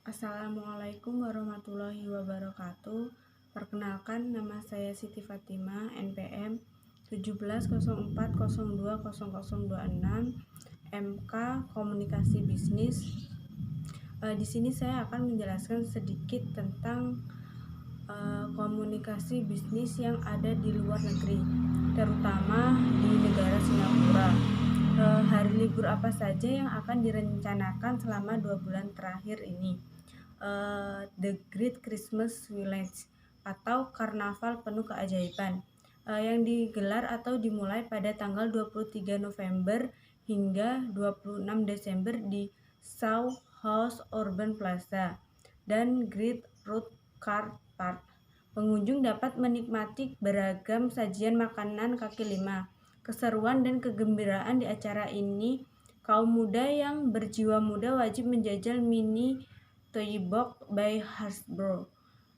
Assalamualaikum warahmatullahi wabarakatuh. Perkenalkan, nama saya Siti Fatimah, NPM 1704020026, MK Komunikasi Bisnis. Di sini saya akan menjelaskan sedikit tentang komunikasi bisnis yang ada di luar negeri, terutama di negara Singapura. Hari libur apa saja yang akan direncanakan selama 2 bulan terakhir ini? The Great Christmas Village atau Karnaval Penuh Keajaiban yang digelar atau dimulai pada tanggal 23 November hingga 26 Desember di South House Urban Plaza dan Great Road Car Park. Pengunjung dapat menikmati beragam sajian makanan kaki lima. Keseruan dan kegembiraan di acara ini, kaum muda yang berjiwa muda wajib menjajal mini Toy Box by Hasbro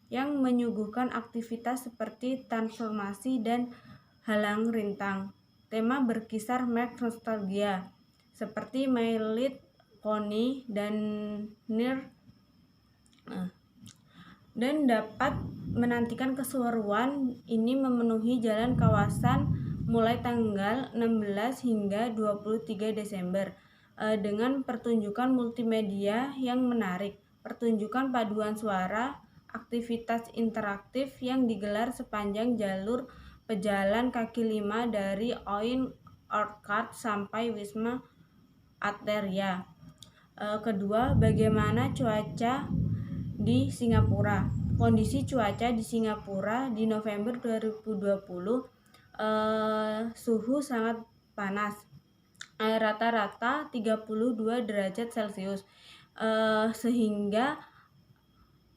yang menyuguhkan aktivitas seperti transformasi dan halang rintang. Tema berkisar merek nostalgia seperti My Little Pony dan Near dan dapat menantikan keseruan ini memenuhi jalan kawasan mulai tanggal 16 hingga 23 Desember dengan pertunjukan multimedia yang menarik, pertunjukan paduan suara, aktivitas interaktif yang digelar sepanjang jalur pejalan kaki lima dari Oin Orchard sampai Wisma Atria. Kedua, bagaimana cuaca di Singapura? Kondisi cuaca di Singapura di November 2020 suhu sangat panas, rata-rata 32 derajat Celcius, sehingga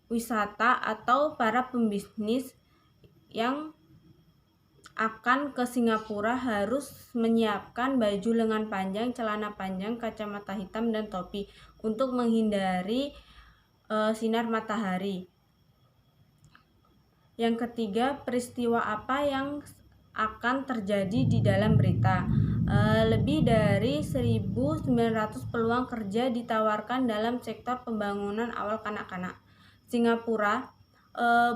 wisata atau para pembisnis yang akan ke Singapura harus menyiapkan baju lengan panjang, celana panjang, kacamata hitam, dan topi untuk menghindari sinar matahari. Yang ketiga, peristiwa apa yang akan terjadi di dalam berita? Lebih dari 1.900 peluang kerja ditawarkan dalam sektor pembangunan awal kanak-kanak. Singapura,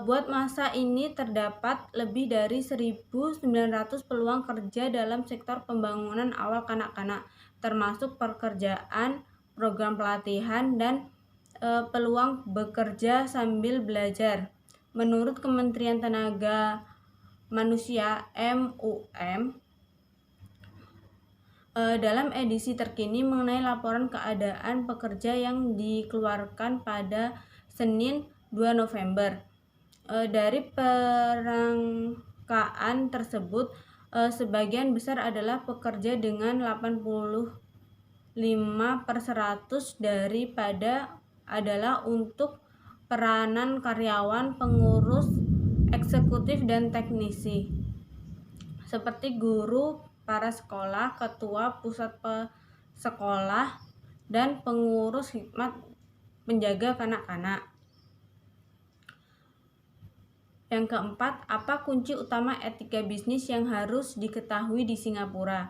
buat masa ini terdapat lebih dari 1.900 peluang kerja dalam sektor pembangunan awal kanak-kanak, termasuk pekerjaan, program pelatihan, dan peluang bekerja sambil belajar. Menurut Kementerian Tenaga Manusia (MUM), dalam edisi terkini mengenai laporan keadaan pekerja yang dikeluarkan pada Senin 2 November. Dari perangkaan tersebut, sebagian besar adalah pekerja dengan 85% daripada adalah untuk peranan karyawan, pengurus eksekutif, dan teknisi seperti guru, para sekolah, ketua pusat sekolah, dan pengurus khidmat penjaga kanak-kanak. Yang keempat, apa kunci utama etika bisnis yang harus diketahui di Singapura?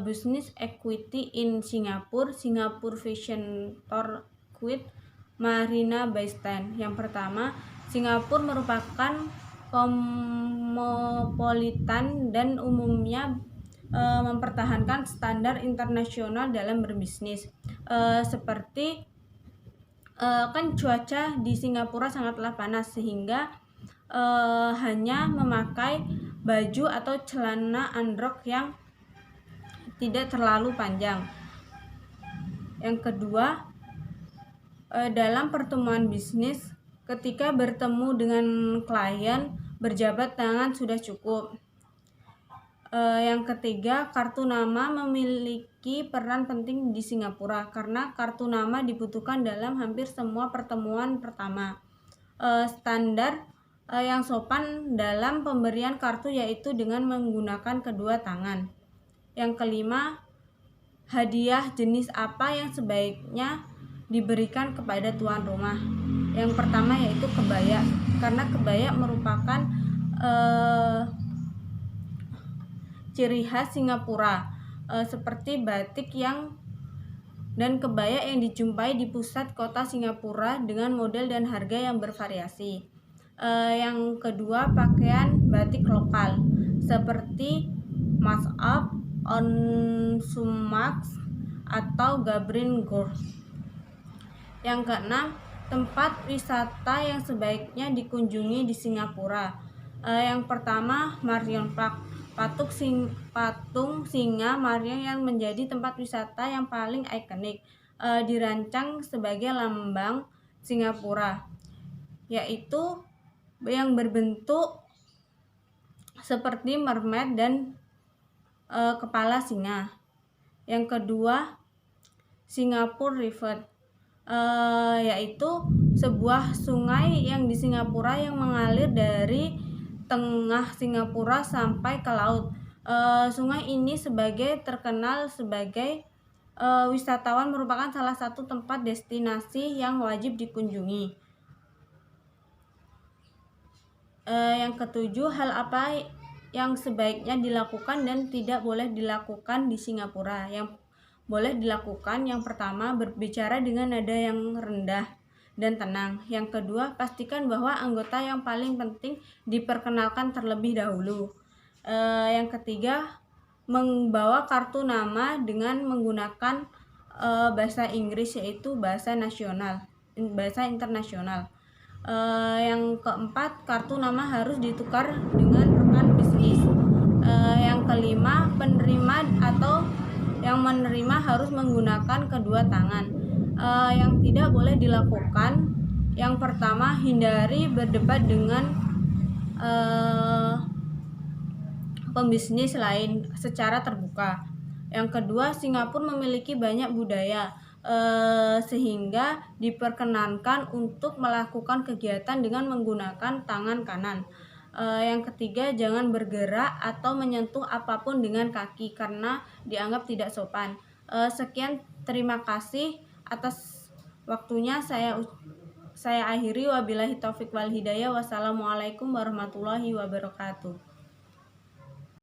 Business Equity in Singapore, Singapore Fashion Circuit, Marina Bay Sands. Yang pertama, Singapura merupakan kosmopolitan dan umumnya mempertahankan standar internasional dalam berbisnis. Seperti kan cuaca di Singapura sangatlah panas, sehingga hanya memakai baju atau celana androk yang tidak terlalu panjang. Yang kedua, dalam pertemuan bisnis, ketika bertemu dengan klien, berjabat tangan sudah cukup. Yang ketiga, kartu nama memiliki peran penting di Singapura karena kartu nama dibutuhkan dalam hampir semua pertemuan pertama. Standar yang sopan dalam pemberian kartu yaitu dengan menggunakan kedua tangan. Yang kelima, hadiah jenis apa yang sebaiknya diberikan kepada tuan rumah? Yang pertama yaitu kebaya, karena kebaya merupakan ciri khas Singapura, seperti batik yang dan kebaya yang dijumpai di pusat kota Singapura dengan model dan harga yang bervariasi. Yang kedua, pakaian batik lokal seperti Mas'ab, On Sumax, atau Gabrin Gorge. Yang keenam, tempat wisata yang sebaiknya dikunjungi di Singapura. Yang pertama, Marion Park, patung singa Marion yang menjadi tempat wisata yang paling ikonik, dirancang sebagai lambang Singapura, yaitu yang berbentuk seperti mermaid dan kepala singa. Yang kedua, Singapore River, yaitu sebuah sungai yang di Singapura yang mengalir dari tengah Singapura sampai ke laut. Sungai ini terkenal sebagai wisatawan, merupakan salah satu tempat destinasi yang wajib dikunjungi. Yang ketujuh, hal apa yang sebaiknya dilakukan dan tidak boleh dilakukan di Singapura. Yang boleh dilakukan, yang pertama, berbicara dengan nada yang rendah dan tenang. Yang kedua, pastikan bahwa anggota yang paling penting diperkenalkan terlebih dahulu. Yang ketiga, membawa kartu nama dengan menggunakan bahasa Inggris, yaitu bahasa internasional. Yang keempat, kartu nama harus ditukar dengan rekan bisnis. Yang kelima, penerima atau yang menerima harus menggunakan kedua tangan. Yang tidak boleh dilakukan, yang pertama, hindari berdebat dengan pembisnis lain secara terbuka. Yang kedua, Singapura memiliki banyak budaya, sehingga diperkenankan untuk melakukan kegiatan dengan menggunakan tangan kanan. Yang ketiga, jangan bergerak atau menyentuh apapun dengan kaki karena dianggap tidak sopan. Sekian, terima kasih atas waktunya. Saya akhiri, wabillahi taufik wal hidayah. Wassalamualaikum warahmatullahi wabarakatuh.